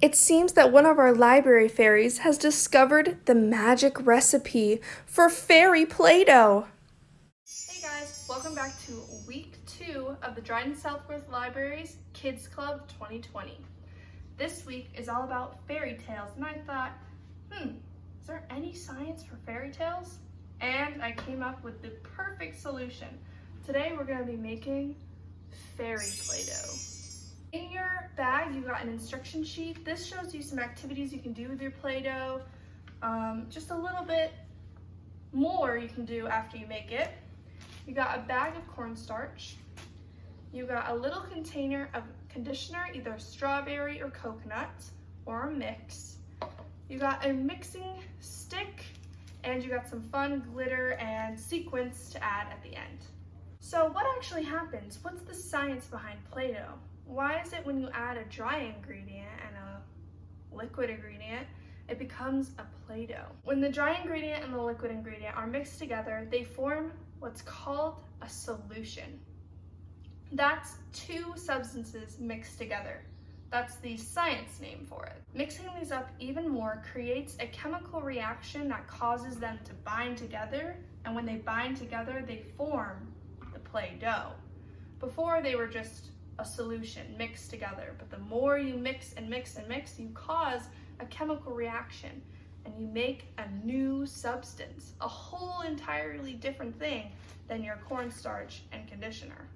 It seems that one of our library fairies has discovered the magic recipe for fairy Play-Doh. Hey guys, welcome back to week 2 of the Dryden Southworth Library's Kids Club 2020. This week is all about fairy tales, and I thought, is there any science for fairy tales? And I came up with the perfect solution. Today we're going to be making fairy Play-Doh. In your bag, you got an instruction sheet. This shows you some activities you can do with your Play-Doh. Just a little bit more you can do after you make it. You got a bag of cornstarch. You got a little container of conditioner, either strawberry or coconut, or a mix. You got a mixing stick, and you got some fun glitter and sequins to add at the end. So what actually happens? What's the science behind Play-Doh? Why is it when you add a dry ingredient and a liquid ingredient, it becomes a Play-Doh? When the dry ingredient and the liquid ingredient are mixed together, they form what's called a solution. That's two substances mixed together. That's the science name for it. Mixing these up even more creates a chemical reaction that causes them to bind together, and when they bind together, they form the Play-Doh. Before, they were just a solution mixed together, but the more you mix and mix and mix, you cause a chemical reaction and you make a new substance, a whole entirely different thing than your cornstarch and conditioner.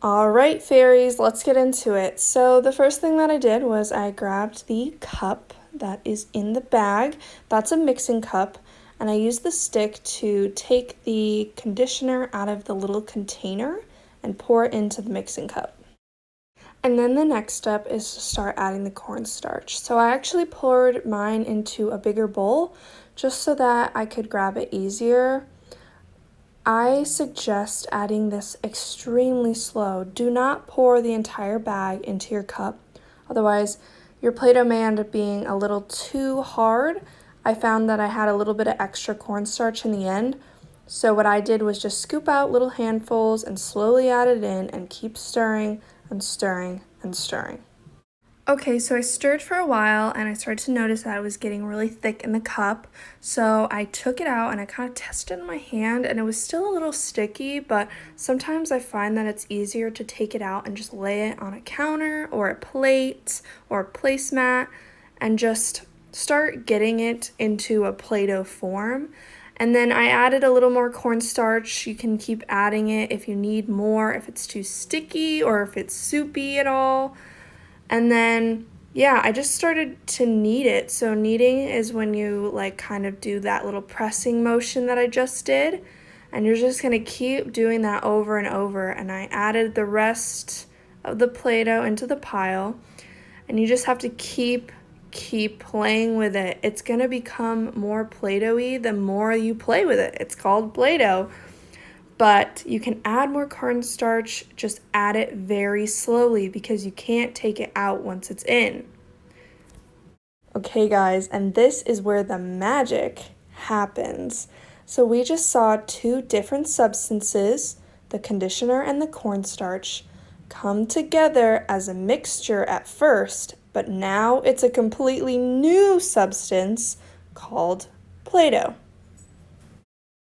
All right, fairies, let's get into it. So the first thing that I did was I grabbed the cup that is in the bag. That's a mixing cup, and I used the stick to take the conditioner out of the little container and pour it into the mixing cup. And then the next step is to start adding the cornstarch. So I actually poured mine into a bigger bowl just so that I could grab it easier. I suggest adding this extremely slow. Do not pour the entire bag into your cup. Otherwise, your Play-Doh may end up being a little too hard. I found that I had a little bit of extra cornstarch in the end. So what I did was just scoop out little handfuls and slowly add it in and keep stirring and stirring and stirring. Okay, so I stirred for a while and I started to notice that it was getting really thick in the cup. So I took it out and I kind of tested it in my hand, and it was still a little sticky, but sometimes I find that it's easier to take it out and just lay it on a counter or a plate or a placemat and just start getting it into a Play-Doh form. And then I added a little more cornstarch. You can keep adding it if you need more, if it's too sticky or if it's soupy at all. And then, yeah, I just started to knead it. So kneading is when you kind of do that little pressing motion that I just did. And you're just gonna keep doing that over and over. And I added the rest of the Play-Doh into the pile. And you just have to keep playing with it. It's going to become more Play-Doh-y the more you play with it. It's called Play-Doh. But you can add more cornstarch, just add it very slowly because you can't take it out once it's in. Okay guys, and this is where the magic happens. So we just saw two different substances, the conditioner and the cornstarch, come together as a mixture at first, but now it's a completely new substance called Play-Doh.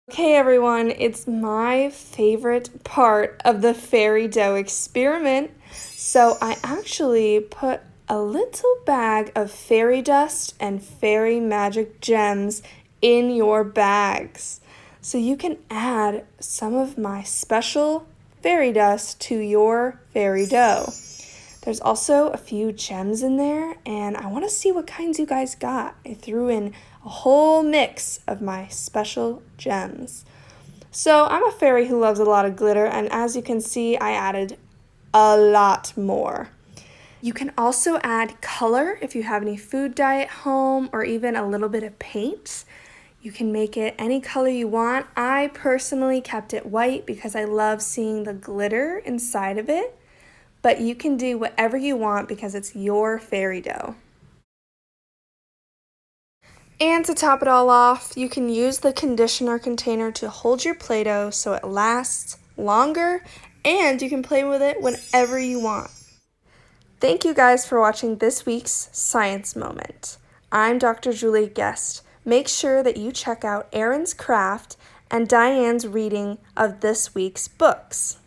Okay everyone, it's my favorite part of the fairy dough experiment. So I actually put a little bag of fairy dust and fairy magic gems in your bags. So you can add some of my special fairy dust to your fairy dough. There's also a few gems in there, and I want to see what kinds you guys got. I threw in a whole mix of my special gems. So I'm a fairy who loves a lot of glitter, and as you can see, I added a lot more. You can also add color if you have any food dye at home, or even a little bit of paint. You can make it any color you want. I personally kept it white because I love seeing the glitter inside of it. But you can do whatever you want because it's your fairy dough. And to top it all off, you can use the conditioner container to hold your Play-Doh so it lasts longer, and you can play with it whenever you want. Thank you guys for watching this week's Science Moment. I'm Dr. Julie Guest. Make sure that you check out Erin's craft and Diane's reading of this week's books.